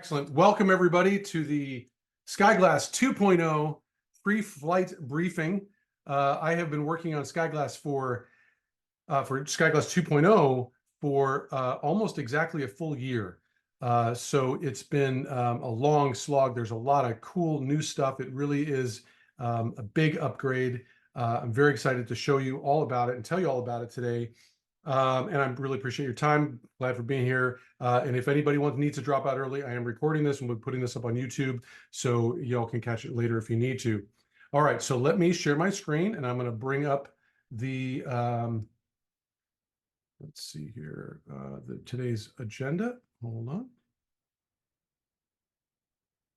Excellent. Welcome, everybody, to the SkyGlass 2.0 pre-flight briefing. I have been working on SkyGlass for SkyGlass 2.0 for almost exactly a full year. So it's been a long slog. There's a lot of cool new stuff. It really is a big upgrade. I'm very excited to show you all about it and tell you all about it today. And I really appreciate your time. Glad for being here. And if anybody needs to drop out early, I am recording this and we're putting this up on YouTube, so y'all can catch it later if you need to. All right, so let me share my screen, and I'm going to bring up the let's see here, today's agenda. Hold on.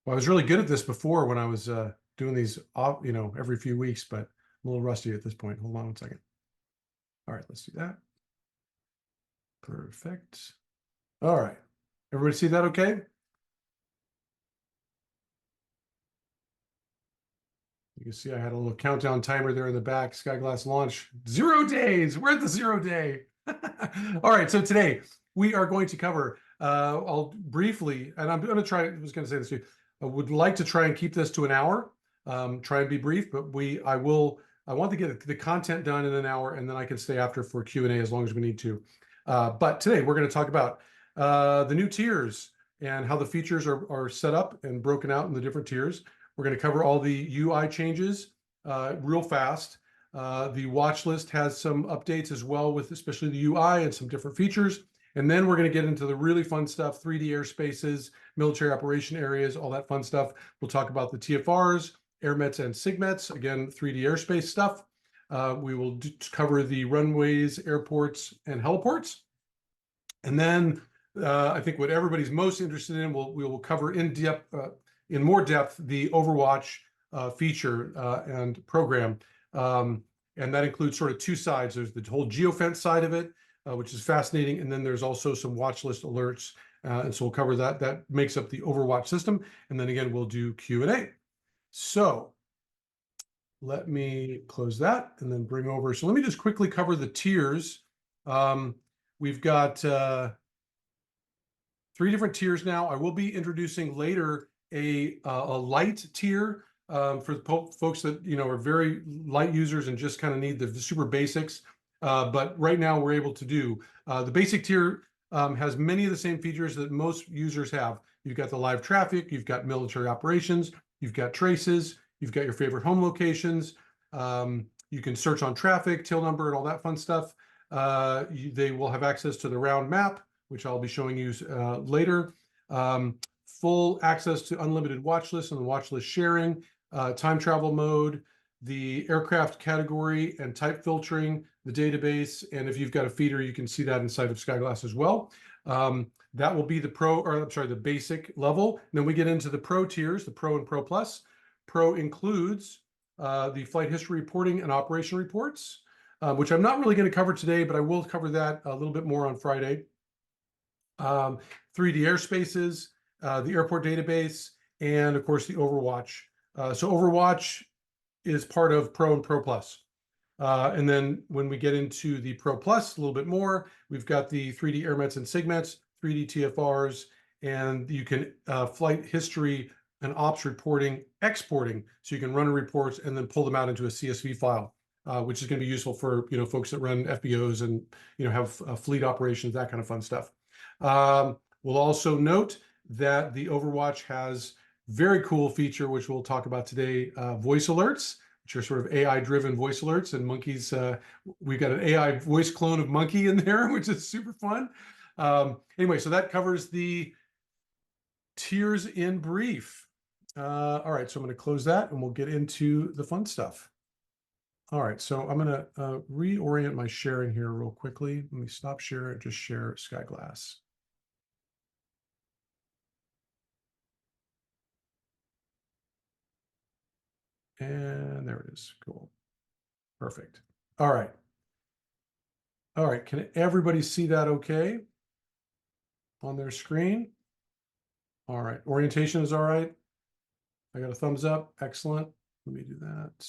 Well, I was really good at this before when I was doing these off, every few weeks, but I'm a little rusty at this point. Hold on one second. All right, let's do that. Perfect. All right. Everybody see that okay? You can see I had a little countdown timer there in the back. SkyGlass launch, 0 days. We're at the 0 day. All right. So today we are going to cover, I'll briefly, and I'm going to try, I was going to say this to you. I would like to try and keep this to an hour, try and be brief, but I want to get the content done in an hour, and then I can stay after for Q&A as long as we need to. But today we're going to talk about the new tiers and how the features are set up and broken out in the different tiers. We're going to cover all the UI changes real fast. The watch list has some updates as well, with especially the UI and some different features. And then we're going to get into the really fun stuff, 3D airspaces, military operation areas, all that fun stuff. We'll talk about the TFRs, AIRMETS, and SIGMETS, again, 3D airspace stuff. We will cover the runways, airports, and heliports. And then I think what everybody's most interested in, we will cover in more depth, the Overwatch feature and program. And that includes sort of two sides. There's the whole geofence side of it, which is fascinating. And then there's also some watch list alerts. And so we'll cover that. That makes up the Overwatch system. And then again, we'll do Q&A. So let me close that and then bring over. So let me just quickly cover the tiers. We've got 3 different tiers now. I will be introducing later a light tier for folks that are very light users and just kind of need the super basics. But right now we're able to do the basic tier. Has many of the same features that most users have. You've got the live traffic, you've got military operations, you've got traces, you've got your favorite home locations. You can search on traffic, tail number, and all that fun stuff. They will have access to the round map, which I'll be showing you later. Full access to unlimited watch lists and watch list sharing, time travel mode, the aircraft category and type filtering, the database, and if you've got a feeder, you can see that inside of SkyGlass as well. That will be the basic level. And then we get into the pro tiers, the Pro and Pro Plus. Pro includes the flight history reporting and operation reports, which I'm not really going to cover today, but I will cover that a little bit more on Friday. 3D airspaces, the airport database, and of course the Overwatch. So Overwatch is part of Pro and Pro Plus. And then when we get into the Pro Plus a little bit more, we've got the 3D AIRMETS and SIGMETS, 3D TFRs, and you can flight history and ops reporting, exporting, so you can run reports and then pull them out into a CSV file, which is going to be useful for folks that run FBOs and have fleet operations, that kind of fun stuff. We'll also note that the Overwatch has very cool feature, which we'll talk about today, voice alerts, which are sort of AI-driven voice alerts. And monkeys, we've got an AI voice clone of Monkey in there, which is super fun. Anyway, so that covers the tiers in brief. All right, so I'm going to close that and we'll get into the fun stuff. All right, so I'm going to reorient my sharing here real quickly. Let me stop share and just share SkyGlass. And there it is. Cool. Perfect. All right. All right. Can everybody see that okay on their screen? All right. Orientation is all right. I got a thumbs up. Excellent. Let me do that.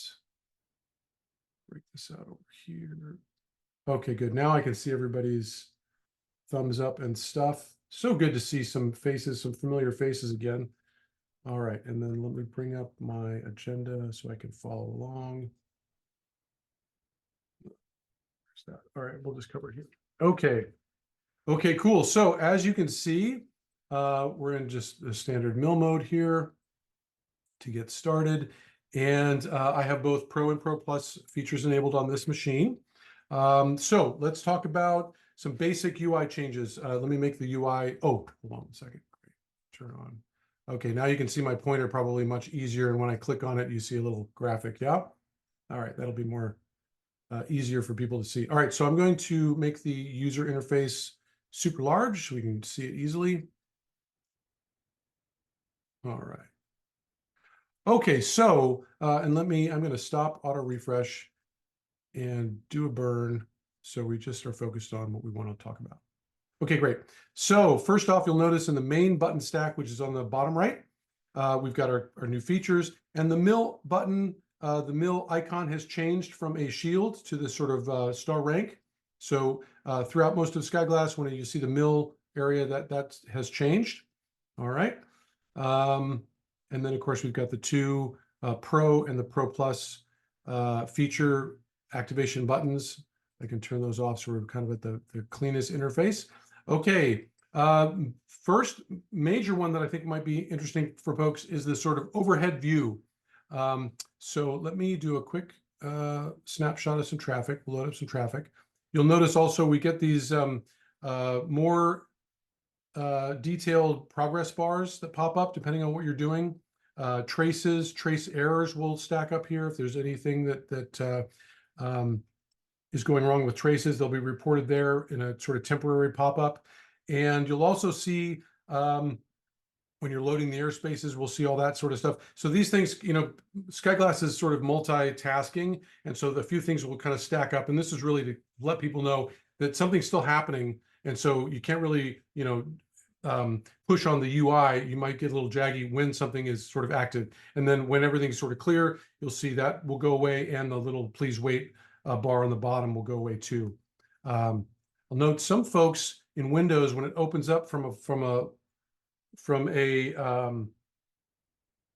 Break this out over here. Okay, good. Now I can see everybody's thumbs up and stuff. So good to see some faces, some familiar faces again. All right, and then let me bring up my agenda so I can follow along. There's that. All right, we'll just cover it here. Okay. Okay, cool. So as you can see, we're in just the standard mill mode here to get started. And I have both Pro and Pro Plus features enabled on this machine. So let's talk about some basic UI changes. Let me make the UI. Oh, hold on a second. Turn on. Okay, now you can see my pointer probably much easier. And when I click on it, you see a little graphic. Yeah. All right, that'll be more easier for people to see. All right, so I'm going to make the user interface super large so we can see it easily. All right. Okay, so, and I'm going to stop auto refresh and do a burn. So we just are focused on what we want to talk about. Okay, great. So first off, you'll notice in the main button stack, which is on the bottom right, we've got our new features, and the mill button, the mill icon has changed from a shield to this sort of star rank. So throughout most of SkyGlass, when you see the mill area, that has changed. All right. And then, of course, we've got the two Pro and the Pro Plus feature activation buttons. I can turn those off so we're kind of at the cleanest interface. Okay, first major one that I think might be interesting for folks is this sort of overhead view. So let me do a quick snapshot of some traffic. We'll load up some traffic. You'll notice also we get these more detailed progress bars that pop up depending on what you're doing. Trace errors will stack up here. If there's anything that is going wrong with traces, they'll be reported there in a sort of temporary pop-up. And you'll also see when you're loading the airspaces, we'll see all that sort of stuff. So these things, SkyGlass is sort of multitasking. And so the few things will kind of stack up. And this is really to let people know that something's still happening. And so you can't really, push on the UI. You might get a little jaggy when something is sort of active. And then when everything's sort of clear, you'll see that will go away. And the little please wait bar on the bottom will go away too. I'll note some folks in Windows, when it opens up from a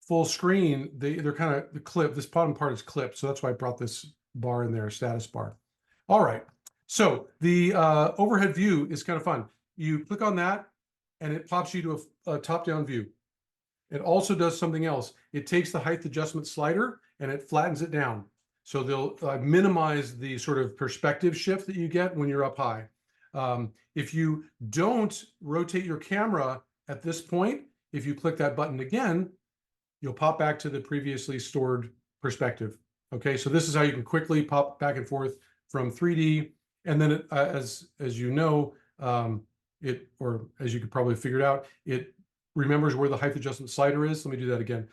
full screen, they're kind of the clip. This bottom part is clipped, so that's why I brought this bar in there, status bar. All right, so the overhead view is kind of fun. You click on that, and it pops you to a top-down view. It also does something else. It takes the height adjustment slider and it flattens it down. So they'll minimize the sort of perspective shift that you get when you're up high. If you don't rotate your camera at this point, if you click that button again, you'll pop back to the previously stored perspective. Okay, so this is how you can quickly pop back and forth from 3D. And then as you know, or as you could probably figure it out, it remembers where the height adjustment slider is. Let me do that again.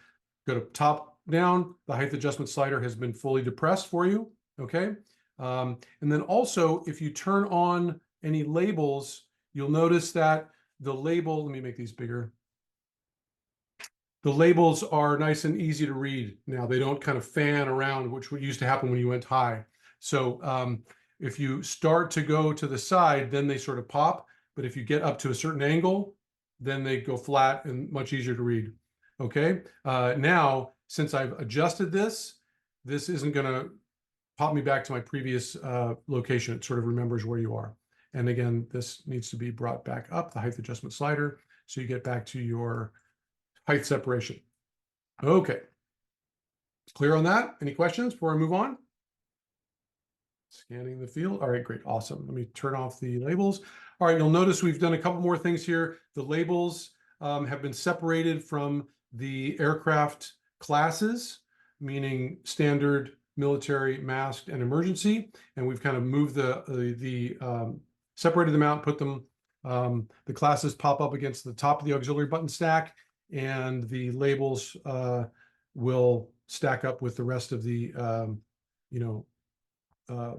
Go to top down, the height adjustment slider has been fully depressed for you, okay? And then also, if you turn on any labels, you'll notice that the label, let me make these bigger. The labels are nice and easy to read now. They don't kind of fan around, which used to happen when you went high. So if you start to go to the side, then they sort of pop. But if you get up to a certain angle, then they go flat and much easier to read. Okay, now, since I've adjusted this isn't going to pop me back to my previous location. It sort of remembers where you are. And again, this needs to be brought back up, the height adjustment slider, so you get back to your height separation. Okay, clear on that? Any questions before I move on? Scanning the field. All right, great, awesome. Let me turn off the labels. All right, you'll notice we've done a couple more things here. The labels have been separated from the aircraft classes, meaning standard, military, masked, and emergency. And we've kind of moved separated them out, put them, the classes pop up against the top of the auxiliary button stack, and the labels will stack up with the rest of the,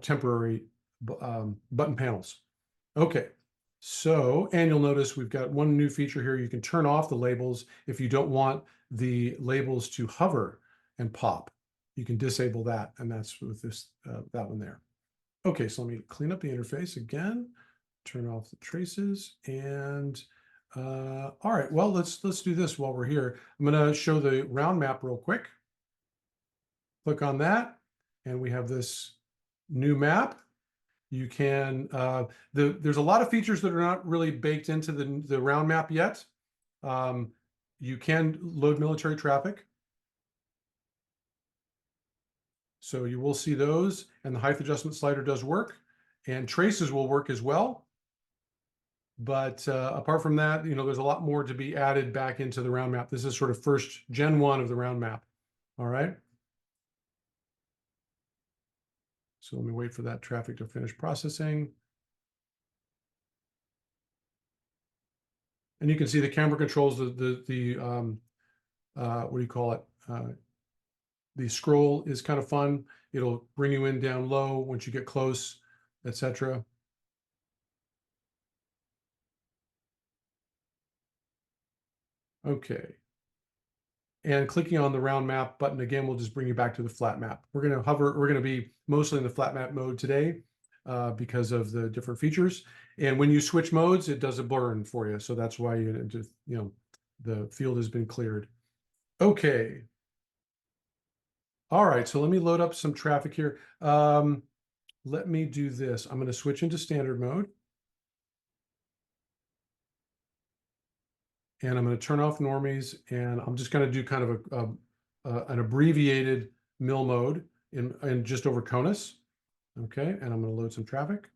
temporary button panels. Okay, so, and you'll notice we've got one new feature here. You can turn off the labels if you don't want the labels to hover and pop. You can disable that, and that's with this that one there. Okay, so let me clean up the interface again, turn off the traces, and All right, well, let's do this while we're here. I'm going to show the round map real quick. Click on that, and we have this new map. You can, there's a lot of features that are not really baked into the round map yet. You can load military traffic. So you will see those, and the height adjustment slider does work, and traces will work as well. But apart from that, there's a lot more to be added back into the round map. This is sort of first Gen 1 of the round map. All right. So let me wait for that traffic to finish processing. And you can see the camera controls, what do you call it? The scroll is kind of fun. It'll bring you in down low once you get close, etc. Okay. And clicking on the round map button again will just bring you back to the flat map. We're going to be mostly in the flat map mode today because of the different features. And when you switch modes, it does a burn for you. So that's why the field has been cleared. Okay. All right, so let me load up some traffic here. Let me do this. I'm going to switch into standard mode. And I'm going to turn off normies, and I'm just going to do kind of an abbreviated mill mode in just over CONUS. Okay, and I'm going to load some traffic.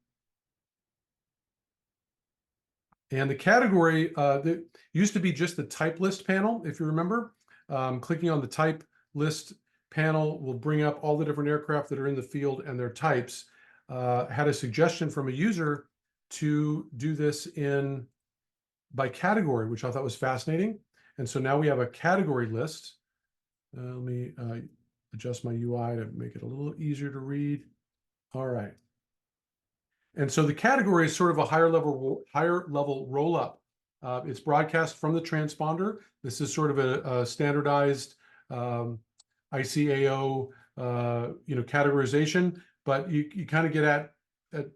And the category that used to be just the type list panel, if you remember. Clicking on the type list panel will bring up all the different aircraft that are in the field and their types. Had a suggestion from a user to do this by category, which I thought was fascinating. And so now we have a category list. Let me adjust my UI to make it a little easier to read. All right. And so the category is sort of a higher level roll up. It's broadcast from the transponder. This is sort of a standardized ICAO categorization, but you kind of get at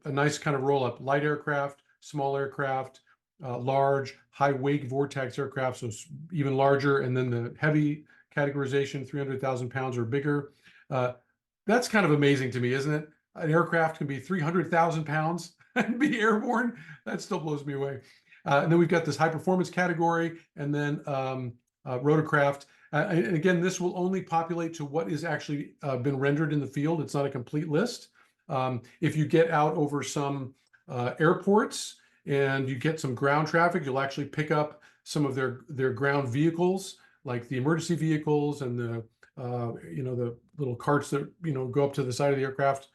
a nice kind of roll up: light aircraft, small aircraft, large, high wake vortex aircraft, so even larger, and then the heavy categorization, 300,000 pounds or bigger. That's kind of amazing to me, isn't it? An aircraft can be 300,000 pounds and be airborne. That still blows me away. And then we've got this high performance category, and then rotorcraft. And again, this will only populate to what is actually been rendered in the field. It's not a complete list. If you get out over some airports and you get some ground traffic, you'll actually pick up some of their ground vehicles, like the emergency vehicles and the little carts that go up to the side of the aircraft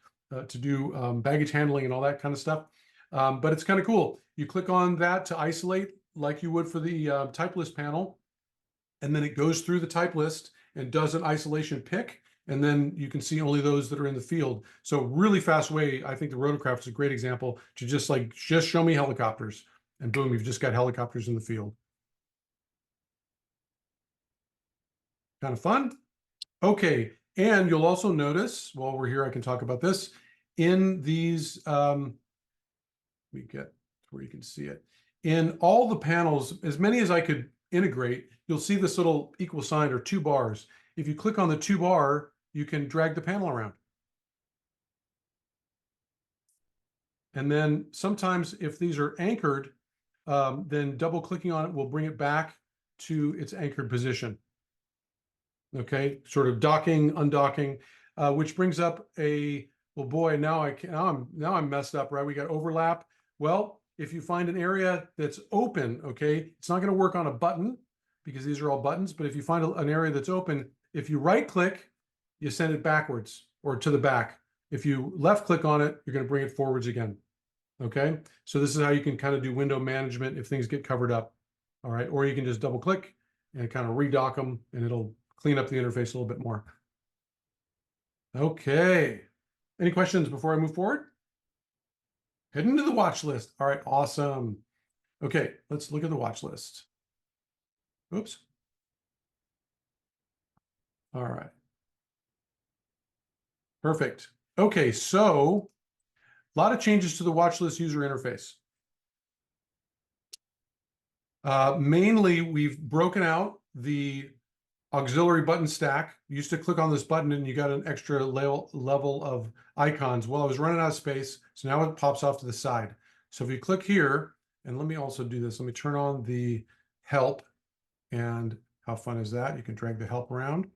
to do baggage handling and all that kind of stuff. But it's kind of cool. You click on that to isolate like you would for the type list panel, and then it goes through the type list and does an isolation pick, and then you can see only those that are in the field. So really fast way. I think the rotorcraft is a great example to just show me helicopters, and boom, you've just got helicopters in the field. Kind of fun. Okay, and you'll also notice, while we're here, I can talk about this, in these, let me get where you can see it. In all the panels, as many as I could integrate, you'll see this little equal sign or 2 bars. If you click on the 2 bar, you can drag the panel around. And then sometimes if these are anchored, then double clicking on it will bring it back to its anchored position. Okay, sort of docking, undocking, which brings up well, boy, now I'm messed up, right? We got overlap. Well, if you find an area that's open, okay, it's not going to work on a button because these are all buttons, but if you find an area that's open, if you right click, you send it backwards or to the back. If you left click on it, you're going to bring it forwards again. Okay, so this is how you can kind of do window management if things get covered up. All right, or you can just double click and kind of redock them, and it'll clean up the interface a little bit more. Okay, any questions before I move forward? Heading to the watch list. All right, awesome. Okay, let's look at the watch list. Oops. All right. Perfect. Okay, so a lot of changes to the watch list user interface. Mainly, we've broken out the auxiliary button stack. You used to click on this button and you got an extra level of icons. Well, I was running out of space, so now it pops off to the side. So if you click here, and let me also do this, let me turn on the help. And how fun is that? You can drag the help around.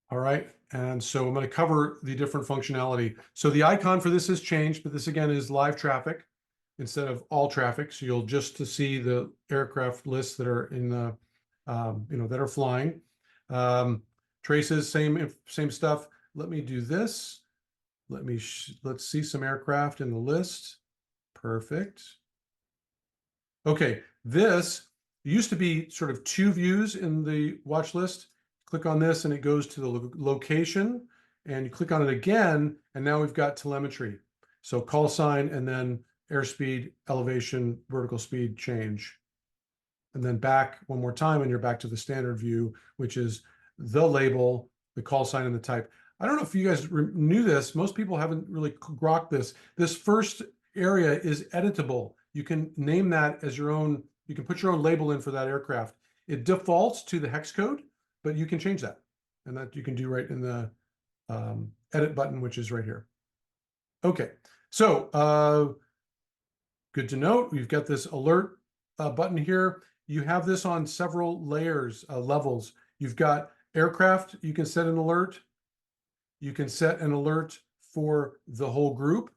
All right, and so I'm going to cover the different functionality. So the icon for this has changed, but this again is live traffic instead of all traffic. So you'll just to see the aircraft lists that are in the that are flying. Traces, same stuff. Let me do this. Let's see some aircraft in the list. Perfect. Okay, this used to be sort of two views in the watch list. Click on this and it goes to the location, and you click on it again, and now we've got telemetry. So call sign and then airspeed, elevation, vertical speed change. And then back one more time, and you're back to the standard view, which is the label, the call sign, and the type. I don't know if you guys knew this. Most people haven't really grokked this. This first area is editable. You can name that as your own. You can put your own label in for that aircraft. It defaults to the hex code, but you can change that. And that you can do right in the edit button, which is right here. Okay, so good to note. We've got this alert button here. You have this on several layers, levels. You've got aircraft. You can set an alert. You can set an alert for the whole group,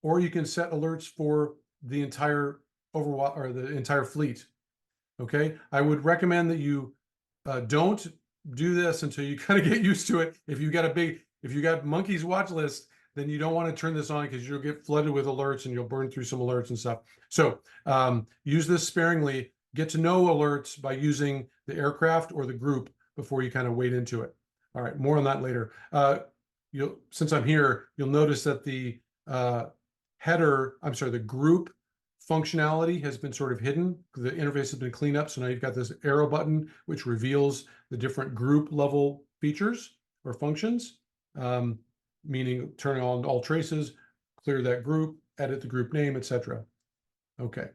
or you can set alerts for the entire Overwatch or the entire fleet. Okay, I would recommend that you don't do this until you kind of get used to it. If you got Monkey's watch list, then you don't want to turn this on because you'll get flooded with alerts and you'll burn through some alerts and stuff. So use this sparingly. Get to know alerts by using the aircraft or the group before you kind of wade into it. All right, more on that later. Since I'm here, you'll notice that the the group functionality has been sort of hidden. The interface has been cleaned up. So now you've got this arrow button, which reveals the different group level features or functions. Meaning turn on all traces, clear that group, edit the group name, etc. Okay,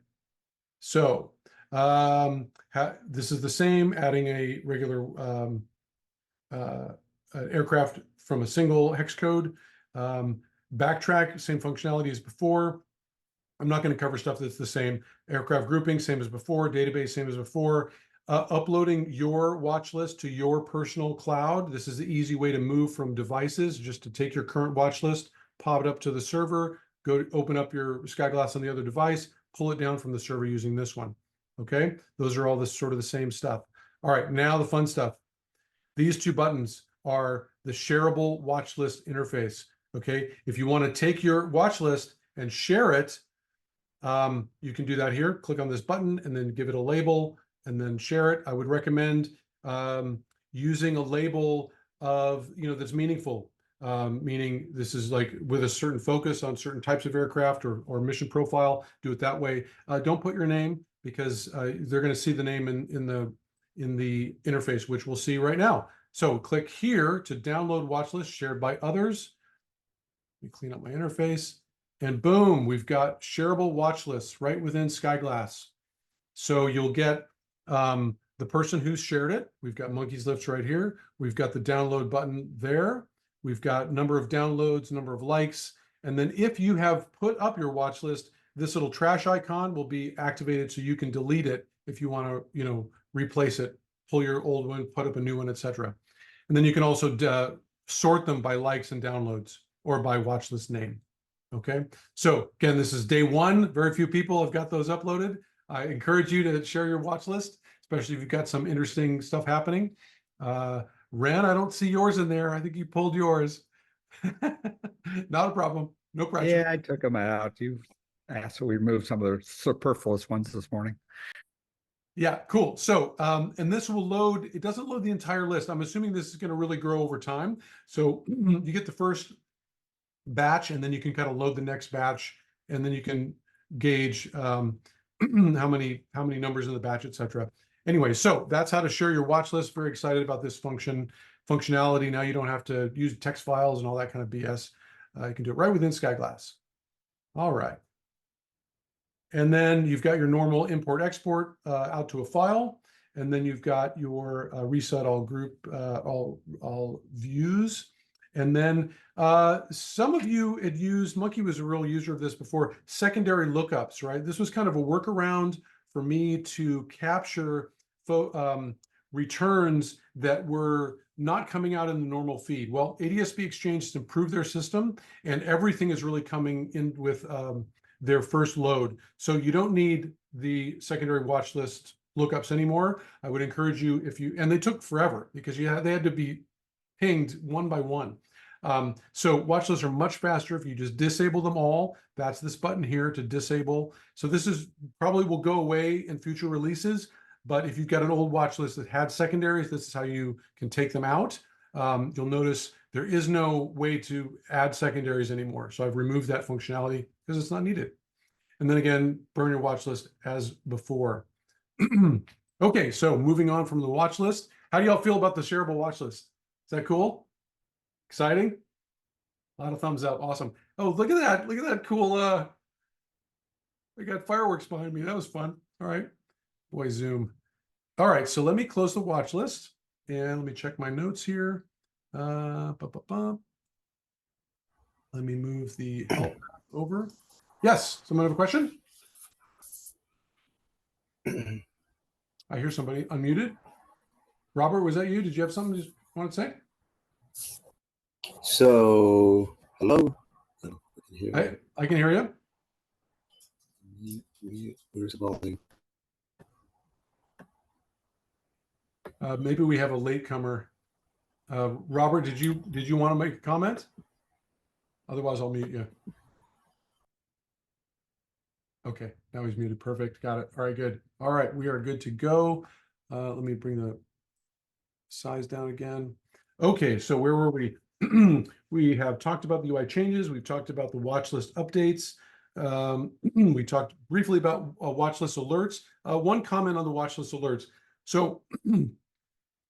so this is the same, adding a regular aircraft from a single hex code. Backtrack, same functionality as before. I'm not going to cover stuff that's the same. Aircraft grouping, same as before. Database, same as before. Uploading your watch list to your personal cloud. This is the easy way to move from devices, just to take your current watch list, pop it up to the server, go open up your SkyGlass on the other device, pull it down from the server using this one. Okay, those are all this sort of the same stuff. All right, now the fun stuff. These two buttons are the shareable watch list interface. Okay, if you want to take your watch list and share it, you can do that here. Click on this button and then give it a label and then share it. I would recommend using a label of, that's meaningful, meaning this is like with a certain focus on certain types of aircraft or mission profile. Do it that way. Don't put your name because they're going to see the name in the interface, which we'll see right now. So click here to download watch list shared by others. Let me clean up my interface. And boom, we've got shareable watch lists right within SkyGlass. So you'll get the person who's shared it. We've got Monkey's Lifts right here. We've got the download button there. We've got number of downloads, number of likes. And then if you have put up your watch list, this little trash icon will be activated so you can delete it if you want to, replace it, pull your old one, put up a new one, etc. And then you can also sort them by likes and downloads or by watch list name. Okay, so again, this is day one. Very few people have got those uploaded. I encourage you to share your watch list, especially if you've got some interesting stuff happening. Ren, I don't see yours in there. I think you pulled yours. Not a problem. No pressure. Yeah, I took them out. You asked to remove some of the superfluous ones this morning. Yeah, cool. So, and this will load, it doesn't load the entire list. I'm assuming this is going to really grow over time. So you get the first batch and then you can kind of load the next batch and then you can gauge how many numbers in the batch, etc. Anyway, so that's how to share your watch list. Very excited about this functionality. Now you don't have to use text files and all that kind of BS. You can do it right within SkyGlass. All right. And then you've got your normal import export out to a file. And then you've got your reset all group, all views. And then some of you had used, Monkey was a real user of this before, secondary lookups, right? This was kind of a workaround for me to capture returns that were not coming out in the normal feed. Well, ADSB Exchange has improved their system, and everything is really coming in with their first load. So you don't need the secondary watch list lookups anymore. I would encourage you, if you, and they took forever because they had to be pinged one by one. So watch lists are much faster if you just disable them all. That's this button here to disable. So this is probably will go away in future releases, but if you've got an old watch list that had secondaries, this is how you can take them out. You'll notice there is no way to add secondaries anymore. So I've removed that functionality because it's not needed. And then again, burn your watch list as before. Okay, so moving on from the watch list, how do y'all feel about the shareable watch list? Is that cool? Exciting? A lot of thumbs up. Awesome. Oh, look at that. Look at that cool. We got fireworks behind me. That was fun. All right. Boy, zoom. All right. So let me close the watch list and let me check my notes here. Let me move the help over. Yes. Someone have a question? I hear somebody unmuted. Robert, was that you? Did you have something you want to say? So, hello. I can hear you. Where's the volume? Maybe we have a latecomer. Robert, did you want to make a comment? Otherwise, I'll mute you. Okay, now he's muted. Perfect. Got it. All right, good. All right, we are good to go. Let me bring the size down again. Okay, so where were we? We have talked about the UI changes. We've talked about the watch list updates. We talked briefly about watch list alerts. One comment on the watch list alerts. So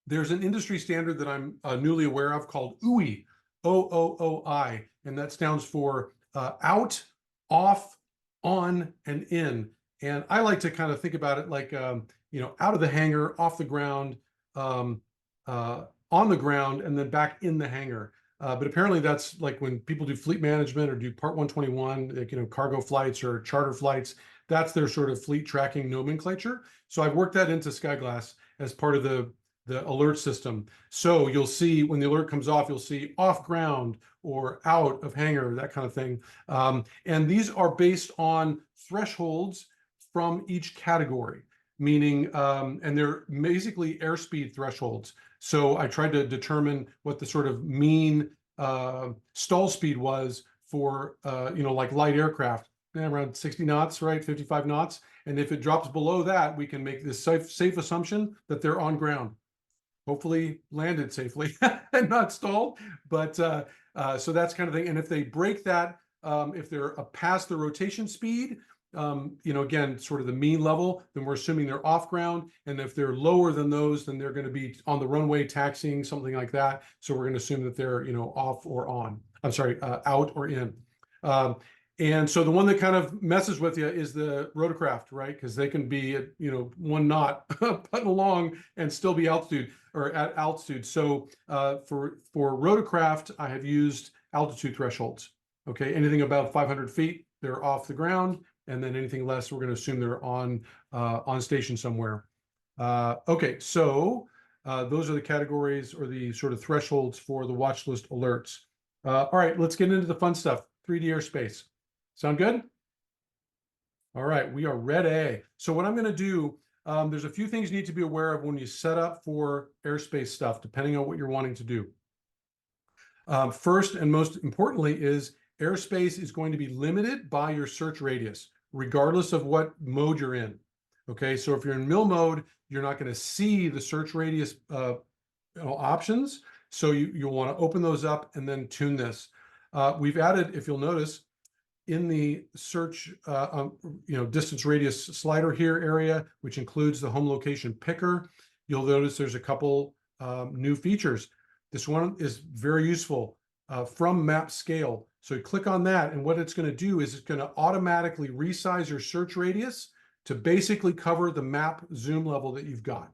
there's an industry standard that I'm newly aware of called OOI, OOOI, and that stands for out, off, on, and in. And I like to kind of think about it like, out of the hangar, off the ground, on the ground, and then back in the hangar. But apparently that's like when people do fleet management or do Part 121, like, cargo flights or charter flights, that's their sort of fleet tracking nomenclature. So I've worked that into SkyGlass as part of the alert system. So you'll see when the alert comes off, you'll see off ground or out of hangar, that kind of thing. And these are based on thresholds from each category, meaning, and they're basically airspeed thresholds. So I tried to determine what the sort of mean stall speed was for, like light aircraft, around 60 knots, right? 55 knots. And if it drops below that, we can make this safe assumption that they're on ground. Hopefully landed safely and not stalled. But so that's kind of thing. And if they break that, if they're past the rotation speed, again, sort of the mean level, then we're assuming they're off ground. And if they're lower than those, then they're going to be on the runway taxiing, something like that. So we're going to assume that they're, off or on. I'm sorry, out or in. And so the one that kind of messes with you is the rotorcraft, right? Because they can be at, 1 knot putting along and still be altitude or at altitude. So for rotorcraft, I have used altitude thresholds. Okay, anything above 500 feet, they're off the ground. And then anything less, we're going to assume they're on station somewhere. Okay, so those are the categories or the sort of thresholds for the watch list alerts. All right, let's get into the fun stuff. 3D airspace. Sound good? All right, we are ready. So what I'm going to do, there's a few things you need to be aware of when you set up for airspace stuff, depending on what you're wanting to do. First and most importantly is airspace is going to be limited by your search radius, regardless of what mode you're in. Okay, so if you're in mil mode, you're not going to see the search radius options. So you'll want to open those up and then tune this. We've added, if you'll notice, in the search, distance radius slider here area, which includes the home location picker, you'll notice there's a couple new features. This one is very useful from map scale. So you click on that, and what it's going to do is it's going to automatically resize your search radius to basically cover the map zoom level that you've got.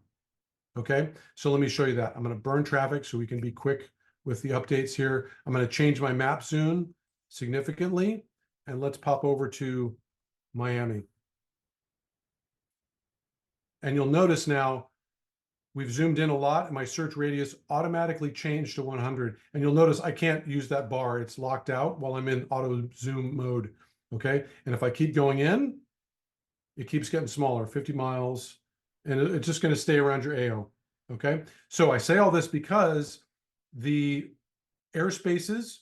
Okay, so let me show you that. I'm going to burn traffic so we can be quick with the updates here. I'm going to change my map zoom significantly, and let's pop over to Miami. And you'll notice now we've zoomed in a lot, and my search radius automatically changed to 100. And you'll notice I can't use that bar. It's locked out while I'm in auto zoom mode. Okay, and if I keep going in, it keeps getting smaller, 50 miles, and it's just going to stay around your AO. Okay, so I say all this because the airspaces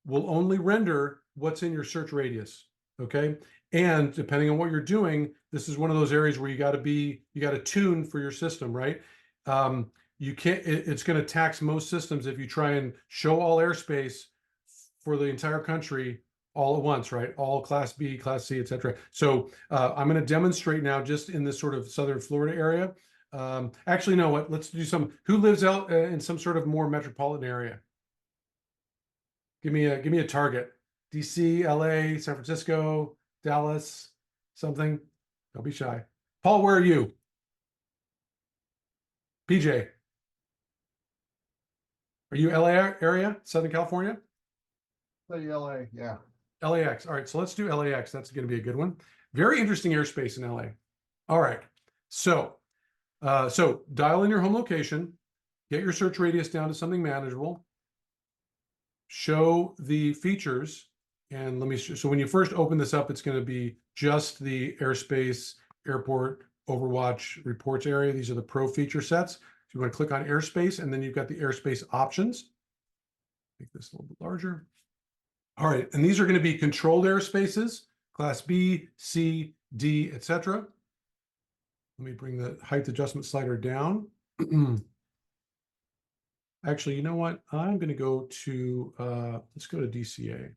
will only render what's in your search radius. Okay, and depending on what you're doing, this is one of those areas where you got to tune for your system, right? You can't, it's going to tax most systems if you try and show all airspace for the entire country all at once, right? All Class B, Class C, etc. So I'm going to demonstrate now just in this sort of Southern Florida area. Actually, no, what? Let's do some. Who lives out in some sort of more metropolitan area? Give me a target. DC, LA, San Francisco, Dallas, something. Don't be shy. Paul, where are you? PJ. Are you LA area, Southern California? Say LA, yeah. LAX. All right, so let's do LAX. That's going to be a good one. Very interesting airspace in LA. All right, so dial in your home location, get your search radius down to something manageable, show the features, and let me. So when you first open this up, it's going to be just the airspace, airport, Overwatch reports area. These are the pro feature sets. So you want to click on airspace, and then you've got the airspace options. Make this a little bit larger. All right, and these are going to be controlled airspaces, Class B, C, D, etc. Let me bring the height adjustment slider down. Actually, you know what? I'm going to go to, let's go to DCA.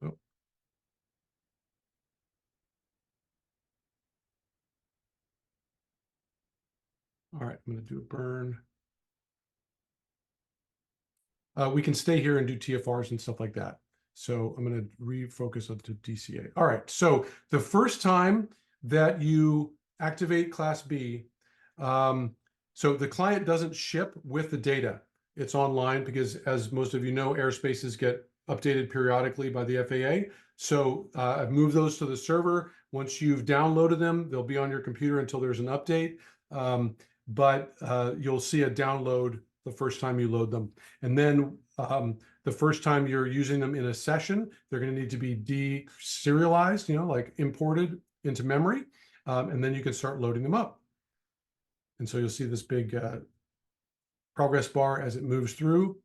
Oh. All right, I'm going to do a burn. We can stay here and do TFRs and stuff like that. So I'm going to refocus onto DCA. All right, so the first time that you activate Class B, so the client doesn't ship with the data. It's online because, as most of you know, airspaces get updated periodically by the FAA. So I've moved those to the server. Once you've downloaded them, they'll be on your computer until there's an update. But you'll see a download the first time you load them. And then the first time you're using them in a session, they're going to need to be deserialized, like imported into memory. And then you can start loading them up. And so you'll see this big progress bar as it moves through.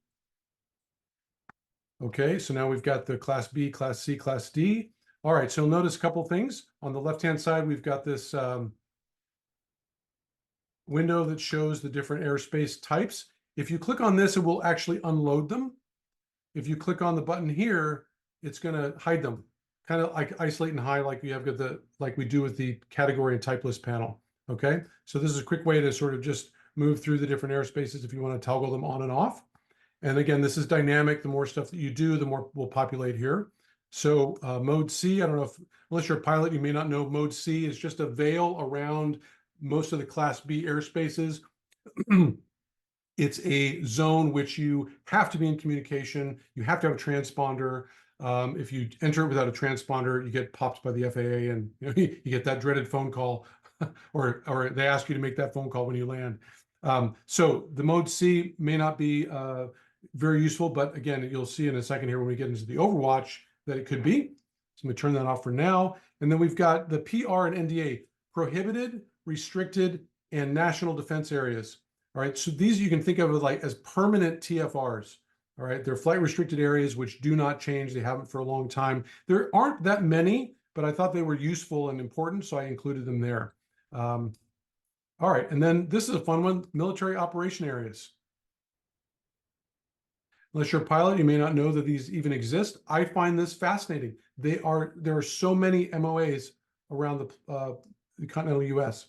Okay, so now we've got the Class B, Class C, Class D. All right, so notice a couple things. On the left-hand side, we've got this window that shows the different airspace types. If you click on this, it will actually unload them. If you click on the button here, it's going to hide them, kind of like isolate and hide, like like we do with the category and type list panel. Okay, so this is a quick way to sort of just move through the different airspaces if you want to toggle them on and off. And again, this is dynamic. The more stuff that you do, the more will populate here. So mode C, I don't know if, unless you're a pilot, you may not know mode C is just a veil around most of the Class B airspaces. It's a zone which you have to be in communication. You have to have a transponder. If you enter it without a transponder, you get popped by the FAA, and you get that dreaded phone call, or they ask you to make that phone call when you land. So the mode C may not be very useful, but again, you'll see in a second here when we get into the Overwatch that it could be. So I'm going to turn that off for now. And then we've got the PR and NDA, prohibited, restricted, and national defense areas. All right, so these you can think of as permanent TFRs. All right, they're flight restricted areas which do not change. They haven't for a long time. There aren't that many, but I thought they were useful and important, so I included them there. All right, and then this is a fun one, military operation areas. Unless you're a pilot, you may not know that these even exist. I find this fascinating. There are so many MOAs around the continental US.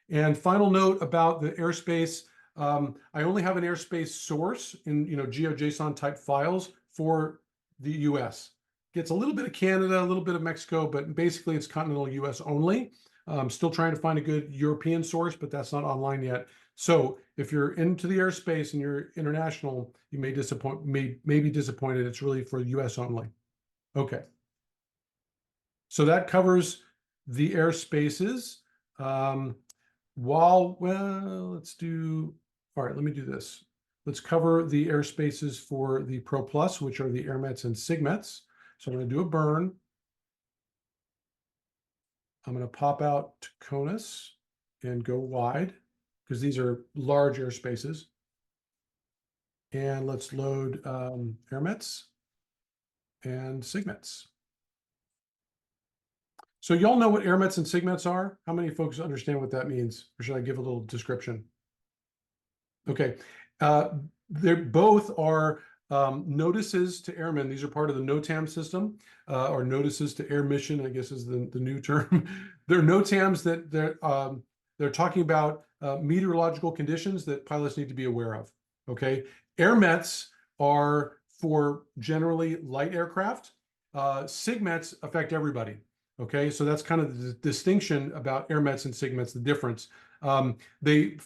And final note about the airspace, I only have an airspace source in GeoJSON type files for the US. Gets a little bit of Canada, a little bit of Mexico, but basically it's continental US only. I'm still trying to find a good European source, but that's not online yet. So if you're into the airspace and you're international, you may be disappointed. It's really for US only. Okay. So that covers the airspaces. Well, let's do, all right, let me do this. Let's cover the airspaces for the Pro Plus, which are the AIRMETS and SIGMETS. So I'm going to do a burn. I'm going to pop out to CONUS and go wide because these are large airspaces. And let's load AIRMETS and SIGMETS. So y'all know what AIRMETS and SIGMETS are? How many folks understand what that means? Or should I give a little description? Okay. They both are notices to airmen. These are part of the NOTAM system, or notices to air mission, I guess is the new term. They're NOTAMs that they're talking about meteorological conditions that pilots need to be aware of. Okay. AIRMETS are for generally light aircraft. SIGMETS affect everybody. Okay, so that's kind of the distinction about AIRMETS and SIGMETS, the difference. They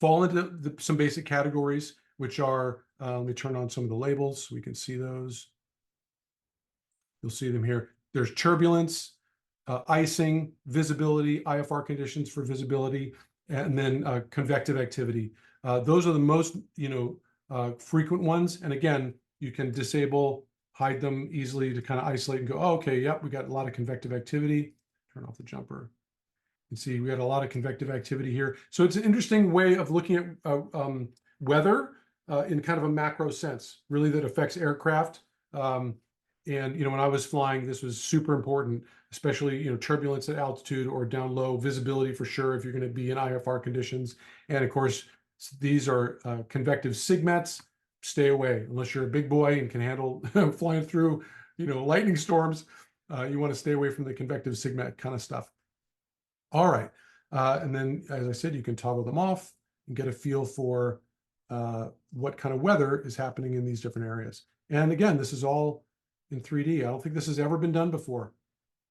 fall into some basic categories, which are, let me turn on some of the labels so we can see those. You'll see them here. There's turbulence, icing, visibility, IFR conditions for visibility, and then convective activity. Those are the most, frequent ones. And again, you can disable, hide them easily to kind of isolate and go, oh, okay, yep, we got a lot of convective activity. Turn off the jumper. You can see we got a lot of convective activity here. So it's an interesting way of looking at weather in kind of a macro sense, really that affects aircraft. And, when I was flying, this was super important, especially, turbulence at altitude or down low, visibility for sure if you're going to be in IFR conditions. And of course, these are convective SIGMETS. Stay away unless you're a big boy and can handle flying through, lightning storms. You want to stay away from the convective SIGMET kind of stuff. All right. And then, as I said, you can toggle them off and get a feel for what kind of weather is happening in these different areas. And again, this is all in 3D. I don't think this has ever been done before,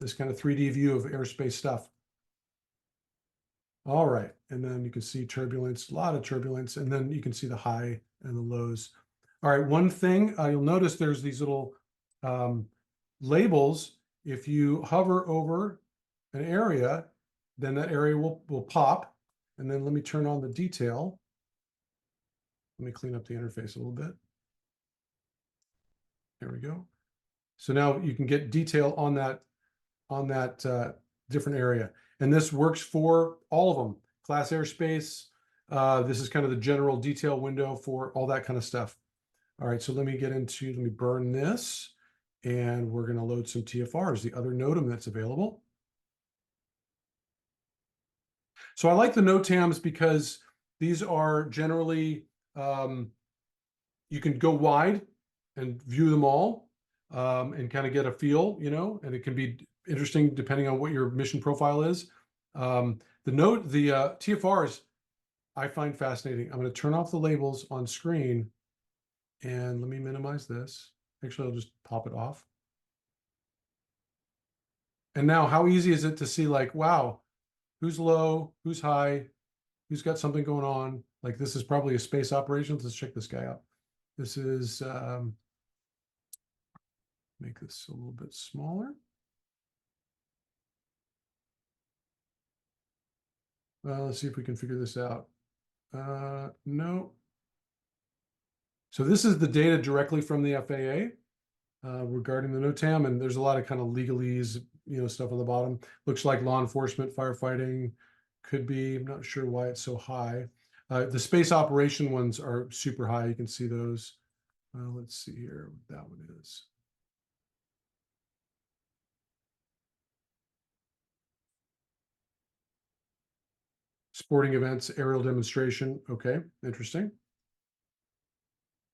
this kind of 3D view of airspace stuff. All right. And then you can see turbulence, a lot of turbulence, and then you can see the high and the lows. All right. One thing you'll notice there's these little labels. If you hover over an area, then that area will pop. And then let me turn on the detail. Let me clean up the interface a little bit. There we go. So now you can get detail on that different area. And this works for all of them. Class airspace. This is kind of the general detail window for all that kind of stuff. All right, so let me burn this. And we're going to load some TFRs, the other NOTAM that's available. So I like the NOTAMs because these are generally, you can go wide and view them all and kind of get a feel, and it can be interesting depending on what your mission profile is. The TFRs I find fascinating. I'm going to turn off the labels on screen and let me minimize this. Actually, I'll just pop it off. And now how easy is it to see like, wow, who's low, who's high, who's got something going on? Like this is probably a space operation. Let's check this guy out. This is, make this a little bit smaller. Let's see if we can figure this out. No. So this is the data directly from the FAA regarding the NOTAM, and there's a lot of kind of legalese, stuff on the bottom. Looks like law enforcement, firefighting could be. I'm not sure why it's so high. The space operation ones are super high. You can see those. Let's see here what that one is. Sporting events, aerial demonstration. Okay, interesting.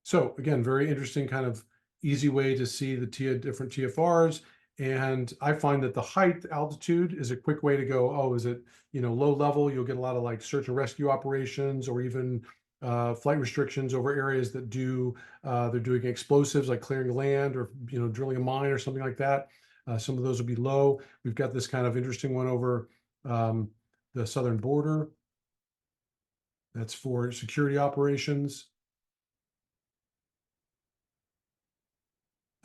So again, very interesting kind of easy way to see the different TFRs. And I find that the height, altitude is a quick way to go, oh, is it, low level? You'll get a lot of like search and rescue operations or even flight restrictions over areas that do, they're doing explosives like clearing land or, drilling a mine or something like that. Some of those will be low. We've got this kind of interesting one over the southern border. That's for security operations.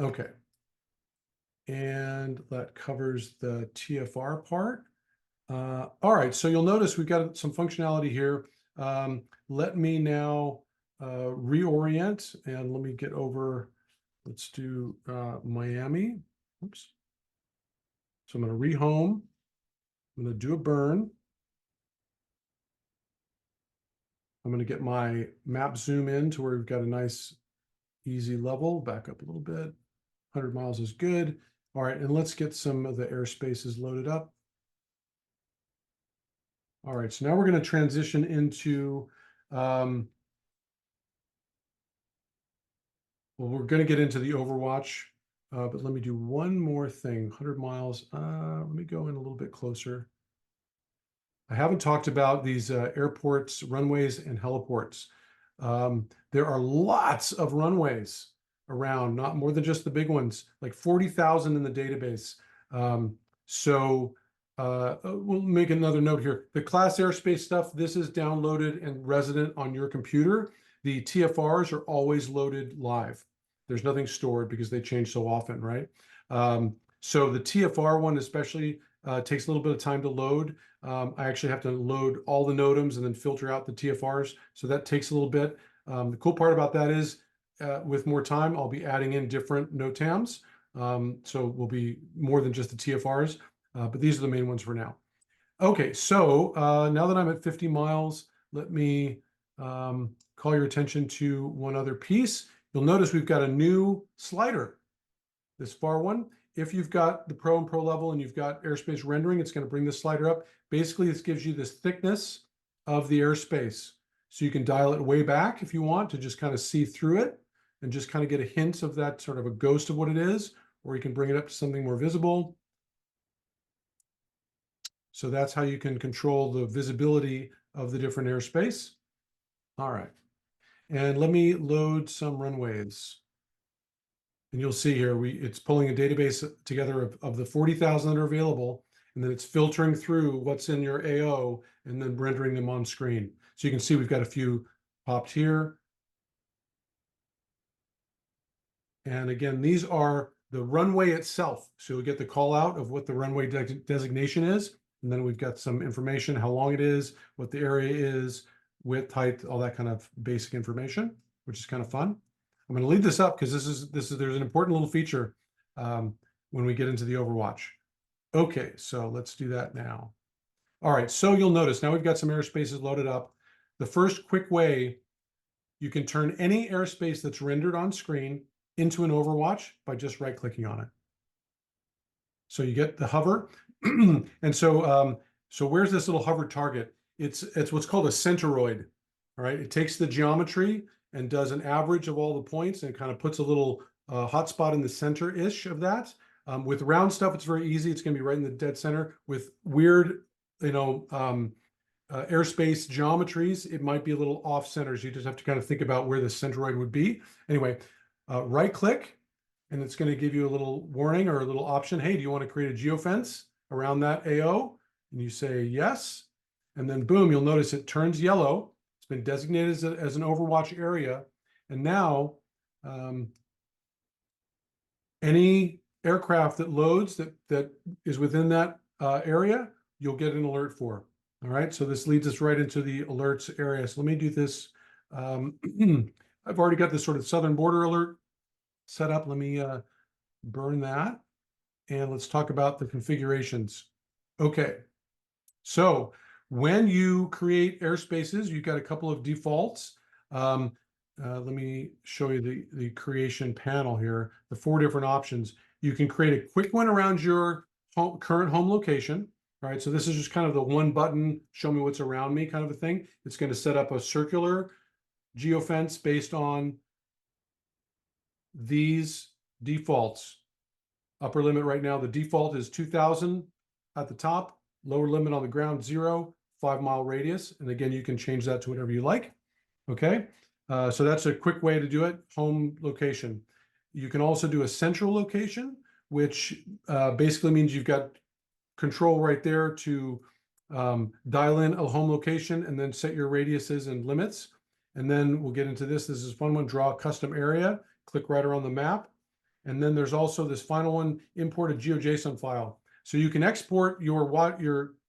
Okay. And that covers the TFR part. All right, so you'll notice we've got some functionality here. Let me now reorient and let me get over, let's do Miami. Oops. So I'm going to rehome. I'm going to do a burn. I'm going to get my map zoom in to where we've got a nice easy level. Back up a little bit. 100 miles is good. All right, and let's get some of the airspaces loaded up. All right, so now we're going to transition into, well, we're going to get into the Overwatch, but let me do one more thing. 100 miles. Let me go in a little bit closer. I haven't talked about these airports, runways, and heliports. There are lots of runways around, not more than just the big ones, like 40,000 in the database. We'll make another note here. The class airspace stuff, this is downloaded and resident on your computer. The TFRs are always loaded live. There's nothing stored because they change so often, right? So the TFR one especially takes a little bit of time to load. I actually have to load all the NOTAMs and then filter out the TFRs. So that takes a little bit. The cool part about that is with more time, I'll be adding in different NOTAMs. So we'll be more than just the TFRs. But these are the main ones for now. Okay, so now that I'm at 50 miles, let me call your attention to one other piece. You'll notice we've got a new slider, this far one. If you've got the Pro and Pro level and you've got airspace rendering, it's going to bring this slider up. Basically, this gives you this thickness of the airspace. So you can dial it way back if you want to just kind of see through it and just kind of get a hint of that, sort of a ghost of what it is, or you can bring it up to something more visible. So that's how you can control the visibility of the different airspace. All right. And let me load some runways. And you'll see here, it's pulling a database together of the 40,000 that are available, and then it's filtering through what's in your AO and then rendering them on screen. So you can see we've got a few popped here. And again, these are the runway itself. So you'll get the call out of what the runway designation is. And then we've got some information, how long it is, what the area is, width, height, all that kind of basic information, which is kind of fun. I'm going to leave this up because there's an important little feature when we get into the Overwatch. Okay, so let's do that now. All right, so you'll notice now we've got some airspaces loaded up. The first quick way you can turn any airspace that's rendered on screen into an Overwatch by just right-clicking on it. So you get the hover. And so where's this little hover target? It's what's called a centroid. All right, it takes the geometry and does an average of all the points and kind of puts a little hotspot in the center-ish of that. With round stuff, it's very easy. It's going to be right in the dead center. With weird, airspace geometries, it might be a little off center. So you just have to kind of think about where the centroid would be. Anyway, right-click, and it's going to give you a little warning or a little option. Hey, do you want to create a geofence around that AO? And you say yes. And then boom, you'll notice it turns yellow. It's been designated as an Overwatch area. And now any aircraft that loads that is within that area, you'll get an alert for. All right, so this leads us right into the alerts area. So let me do this. I've already got this sort of southern border alert set up. Let me burn that. And let's talk about the configurations. Okay, so when you create airspaces, you've got a couple of defaults. Let me show you the creation panel here, the 4 different options. You can create a quick one around your current home location. All right, so this is just kind of the one button, show me what's around me kind of a thing. It's going to set up a circular geofence based on these defaults. Upper limit right now, the default is 2,000 at the top, lower limit on the ground, 0, 5-mile radius. And again, you can change that to whatever you like. Okay, so that's a quick way to do it, home location. You can also do a central location, which basically means you've got control right there to dial in a home location and then set your radiuses and limits. And then we'll get into this. This is a fun one, draw a custom area, click right around the map. And then there's also this final one, import a GeoJSON file. So you can export your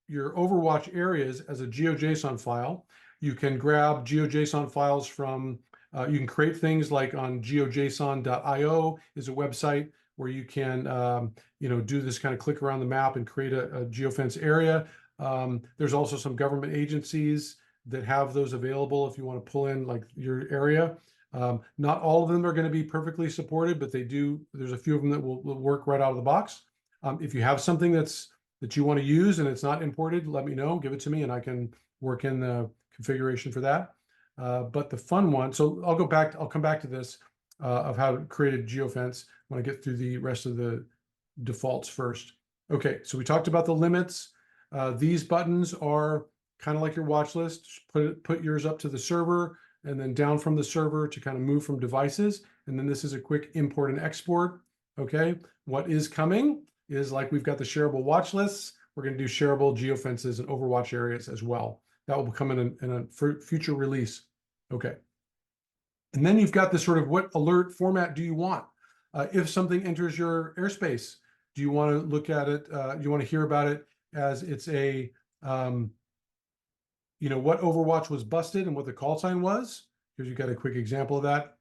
Overwatch areas as a GeoJSON file. You can grab GeoJSON files from, you can create things like on geojson.io is a website where you can, do this kind of click around the map and create a geofence area. There's also some government agencies that have those available if you want to pull in like your area. Not all of them are going to be perfectly supported, but they do. There's a few of them that will work right out of the box. If you have something that you want to use and it's not imported, let me know, give it to me, and I can work in the configuration for that. But the fun one, so I'll come back to this of how to create a geofence when I get through the rest of the defaults first. Okay, so we talked about the limits. These buttons are kind of like your watch list. Put yours up to the server and then down from the server to kind of move from devices. And then this is a quick import and export. Okay, what is coming is like we've got the shareable watch lists. We're going to do shareable geofences and Overwatch areas as well. That will come in a future release. Okay. And then you've got this sort of what alert format do you want? If something enters your airspace, do you want to look at it? Do you want to hear about it as it's a, what Overwatch was busted and what the call sign was? Here's you got a quick example of that.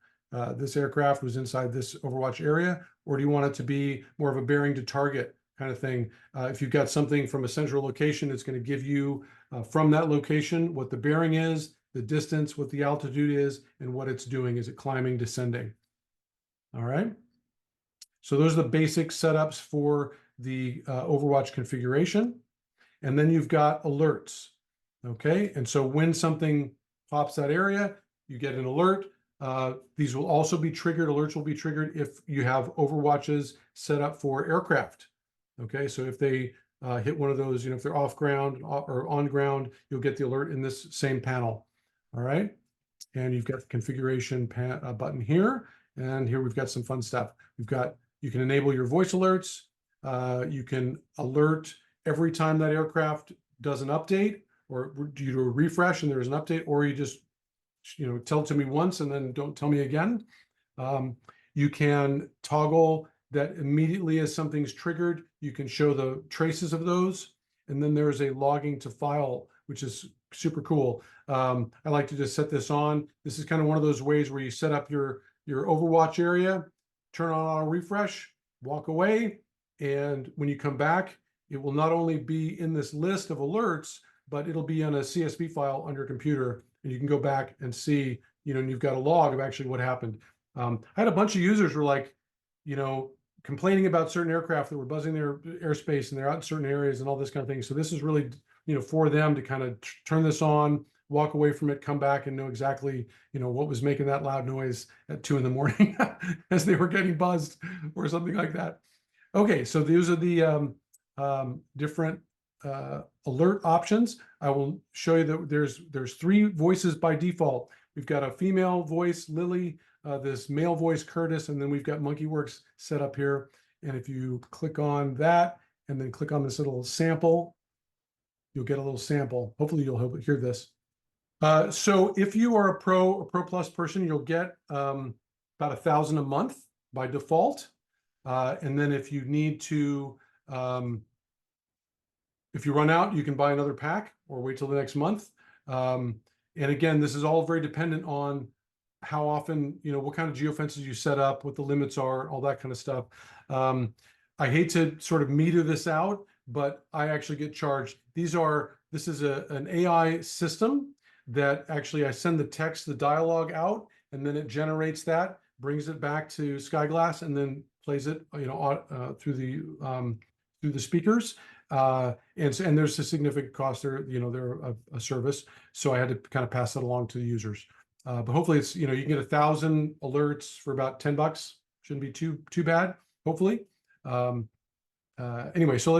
This aircraft was inside this Overwatch area, or do you want it to be more of a bearing to target kind of thing? If you've got something from a central location, it's going to give you from that location what the bearing is, the distance, what the altitude is, and what it's doing. Is it climbing, descending? All right. So those are the basic setups for the Overwatch configuration. And then you've got alerts. Okay. And so when something pops that area, you get an alert. These will also be triggered. Alerts will be triggered if you have Overwatches set up for aircraft. Okay. So if they hit one of those, if they're off ground or on ground, you'll get the alert in this same panel. All right. And you've got the configuration button here. And here we've got some fun stuff. You can enable your voice alerts. You can alert every time that aircraft does an update, or you do a refresh and there's an update, or you just, tell it to me once and then don't tell me again. You can toggle that immediately as something's triggered, you can show the traces of those. And then there's a logging to file, which is super cool. I like to just set this on. This is kind of one of those ways where you set up your Overwatch area, turn on auto refresh, walk away, and when you come back, it will not only be in this list of alerts, but it'll be on a CSV file on your computer, and you can go back and see, and you've got a log of actually what happened. I had a bunch of users who were like, complaining about certain aircraft that were buzzing their airspace and they're out in certain areas and all this kind of thing. So this is really, for them to kind of turn this on, walk away from it, come back and know exactly, what was making that loud noise at 2 a.m. as they were getting buzzed or something like that. Okay, so these are the different alert options. I will show you that there's 3 voices by default. We've got a female voice, Lily, this male voice, Curtis, and then we've got MonkeyWorks set up here. And if you click on that and then click on this little sample, you'll get a little sample. Hopefully you'll hear this. So if you are a Pro or Pro Plus person, you'll get about 1,000 a month by default. And then if you need to, if you run out, you can buy another pack or wait till the next month. And again, this is all very dependent on how often, what kind of geofences you set up, what the limits are, all that kind of stuff. I hate to sort of meter this out, but I actually get charged. This is an AI system that actually I send the text, the dialogue out, and then it generates that, brings it back to SkyGlass, and then plays it, through the speakers. And there's a significant cost there. They're a service, so I had to kind of pass that along to the users. But hopefully it's, you can get 1,000 alerts for about $10. Shouldn't be too bad, hopefully. Anyway, so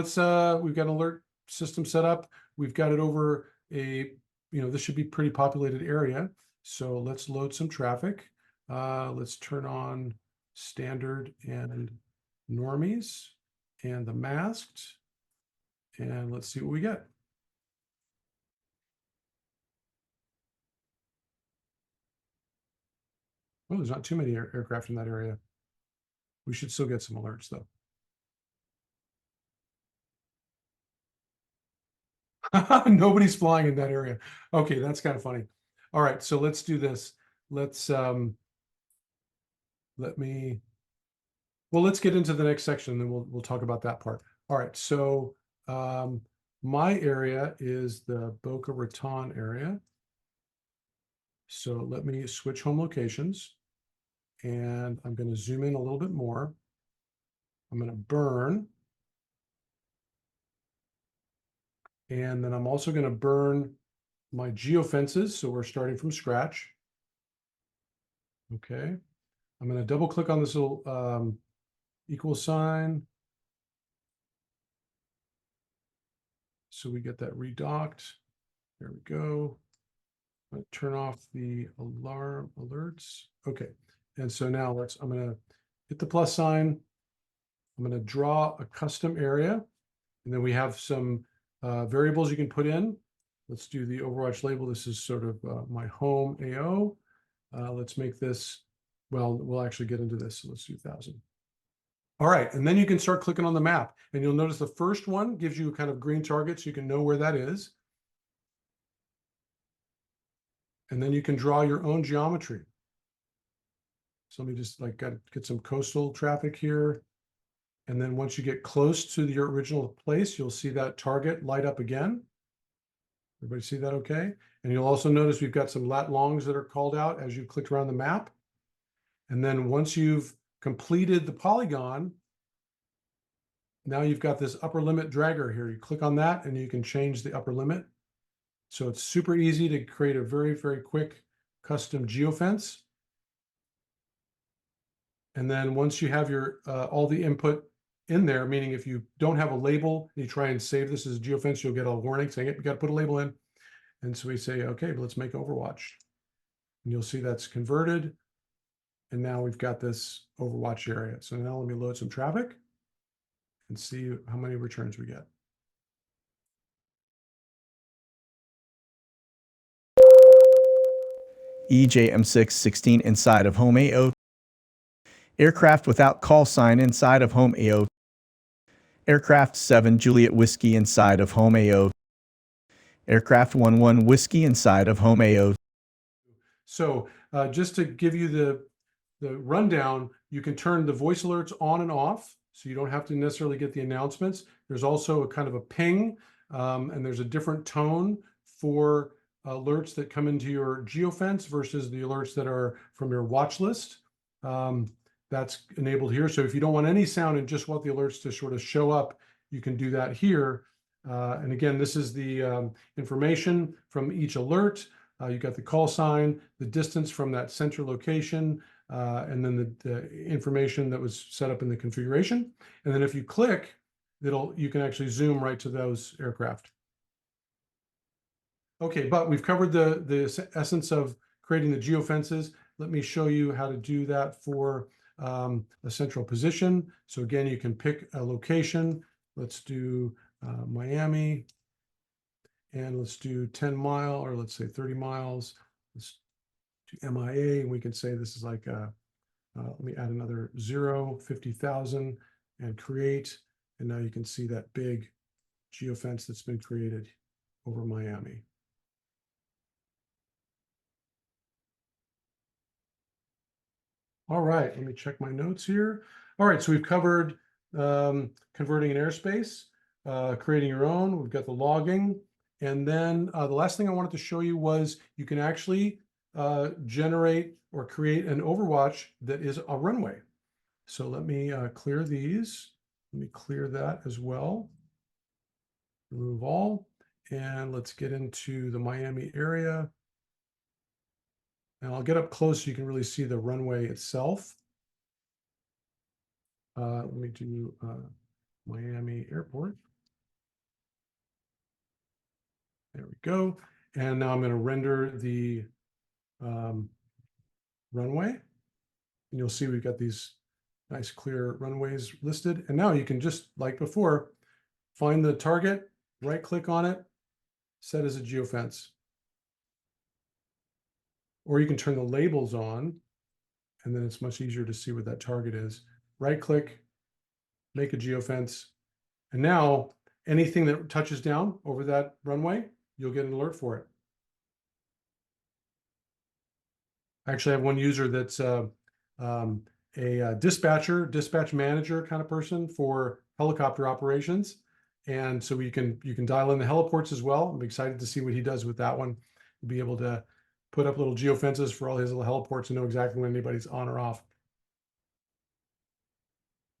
we've got an alert system set up. We've got it over this should be pretty populated area. So let's load some traffic. Let's turn on standard and normies and the masked. And let's see what we get. Oh, there's not too many aircraft in that area. We should still get some alerts though. Nobody's flying in that area. Okay, that's kind of funny. All right, so let's do this. Let's let's get into the next section, and then we'll talk about that part. All right, so my area is the Boca Raton area. So let me switch home locations, and I'm going to zoom in a little bit more. I'm going to burn. And then I'm also going to burn my geofences. So we're starting from scratch. Okay. I'm going to double click on this little equal sign. So we get that redocked. There we go. I'm going to turn off the alarm alerts. Okay. And so now I'm going to hit the plus sign. I'm going to draw a custom area. And then we have some variables you can put in. Let's do the Overwatch label. This is sort of my home AO. Let's make this, well, we'll actually get into this. So let's do 1,000. All right, and then you can start clicking on the map. And you'll notice the first one gives you a kind of green target so you can know where that is. And then you can draw your own geometry. So let me just get some coastal traffic here. And then once you get close to your original place, you'll see that target light up again. Everybody see that okay? And you'll also notice we've got some lat longs that are called out as you clicked around the map. And then once you've completed the polygon, now you've got this upper limit dragger here. You click on that and you can change the upper limit. So it's super easy to create a very, very quick custom geofence. And then once you have your all the input in there, meaning if you don't have a label, and you try and save this as a geofence, you'll get a warning saying, you got to put a label in. And so we say, okay, but let's make Overwatch. And you'll see that's converted. And now we've got this Overwatch area. So now let me load some traffic and see how many returns we get. EJM616 inside of home AO. Aircraft without call sign inside of home AO. Aircraft 7 Juliet Whiskey inside of home AO. Aircraft 11 Whiskey inside of home AO. So just to give you the rundown, you can turn the voice alerts on and off, so you don't have to necessarily get the announcements. There's also a kind of a ping, and there's a different tone for alerts that come into your geofence versus the alerts that are from your watch list. That's enabled here. So if you don't want any sound and just want the alerts to sort of show up, you can do that here. And again, this is the information from each alert. You got the call sign, the distance from that central location, and then the information that was set up in the configuration. And then if you click, you can actually zoom right to those aircraft. Okay, but we've covered the essence of creating the geofences. Let me show you how to do that for a central position. So again, you can pick a location. Let's do Miami. And let's do 10 mile, or let's say 30 miles. Let's do MIA, and we can say this is like, let me add another 0, 50,000, and create. And now you can see that big geofence that's been created over Miami. All right, let me check my notes here. All right, so we've covered converting an airspace, creating your own. We've got the logging. And then the last thing I wanted to show you was you can actually generate or create an Overwatch that is a runway. So let me clear these. Let me clear that as well. Remove all. And let's get into the Miami area. And I'll get up close so you can really see the runway itself. Let me do Miami Airport. There we go. And now I'm going to render the runway. And you'll see we've got these nice clear runways listed. And now you can just, like before, find the target, right click on it, set as a geofence. Or you can turn the labels on, and then it's much easier to see what that target is. Right click, make a geofence. And now anything that touches down over that runway, you'll get an alert for it. I actually have one user that's a dispatch manager kind of person for helicopter operations. And so you can dial in the heliports as well. I'm excited to see what he does with that one. Be able to put up little geofences for all his little heliports and know exactly when anybody's on or off.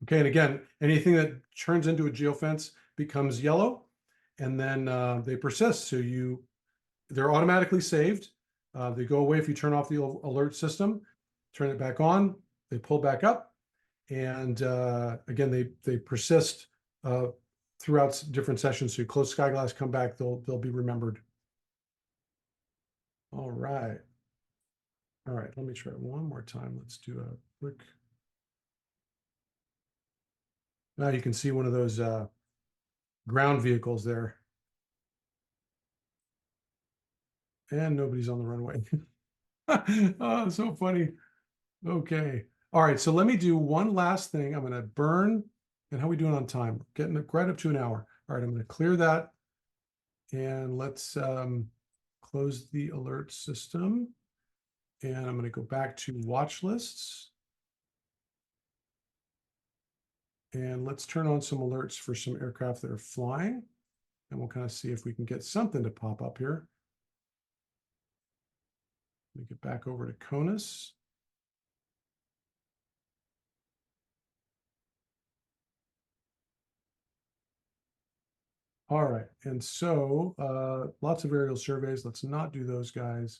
Okay, and again, anything that turns into a geofence becomes yellow, and then they persist. So they're automatically saved. They go away if you turn off the alert system, turn it back on, they pull back up. And again, they persist throughout different sessions. So you close SkyGlass, come back, they'll be remembered. All right. All right, let me try it one more time. Let's do a quick. Now you can see one of those ground vehicles there. And nobody's on the runway. Oh, so funny. Okay. All right, so let me do one last thing. I'm going to burn. And how are we doing on time? Getting right up to an hour. All right, I'm going to clear that. And let's close the alert system. And I'm going to go back to watch lists. And let's turn on some alerts for some aircraft that are flying. And we'll kind of see if we can get something to pop up here. Let me get back over to CONUS. All right, and so lots of aerial surveys. Let's not do those guys.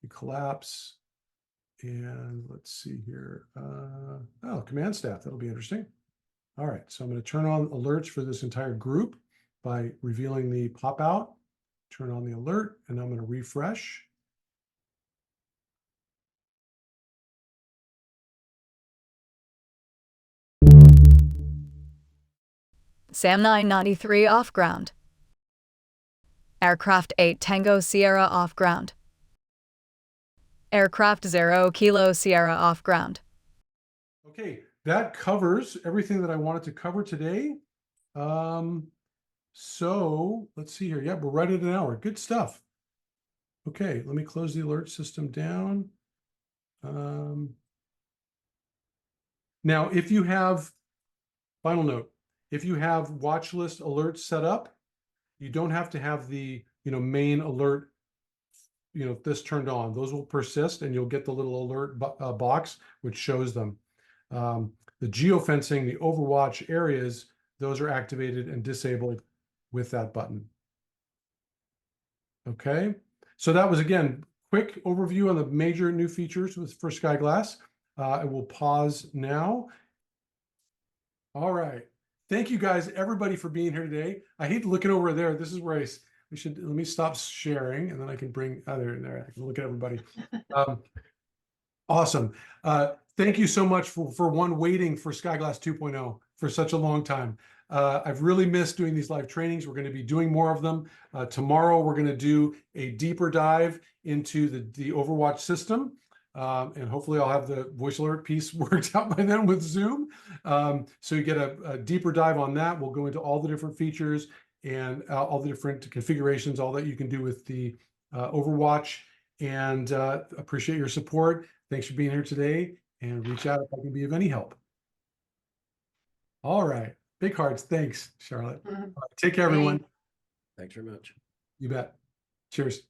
You collapse. And let's see here. Oh, command staff. That'll be interesting. All right, so I'm going to turn on alerts for this entire group by revealing the pop out. Turn on the alert, and I'm going to refresh. SAM 993 off ground. Aircraft 8 Tango Sierra off ground. Aircraft 0 Kilo Sierra off ground. Okay, that covers everything that I wanted to cover today. So let's see here. Yeah, we're right at an hour. Good stuff. Okay, let me close the alert system down. Now, if you have, final note, if you have watch list alerts set up, you don't have to have the main alert, this turned on. Those will persist, and you'll get the little alert box which shows them. The geofencing, the Overwatch areas, those are activated and disabled with that button. Okay, so that was, again, quick overview on the major new features for SkyGlass. I will pause now. All right. Thank you guys, everybody, for being here today. I hate looking over there. This is where let me stop sharing, and then I can bring there. I can look at everybody. Awesome. Thank you so much for waiting for SkyGlass 2.0 for such a long time. I've really missed doing these live trainings. We're going to be doing more of them. Tomorrow, we're going to do a deeper dive into the Overwatch system. And hopefully I'll have the voice alert piece worked out by then with Zoom. So you get a deeper dive on that. We'll go into all the different features and all the different configurations, all that you can do with the Overwatch. And appreciate your support. Thanks for being here today, and reach out if I can be of any help. All right. Big hearts. Thanks, Charlotte. All right, take care, everyone. Thanks very much. You bet. Cheers.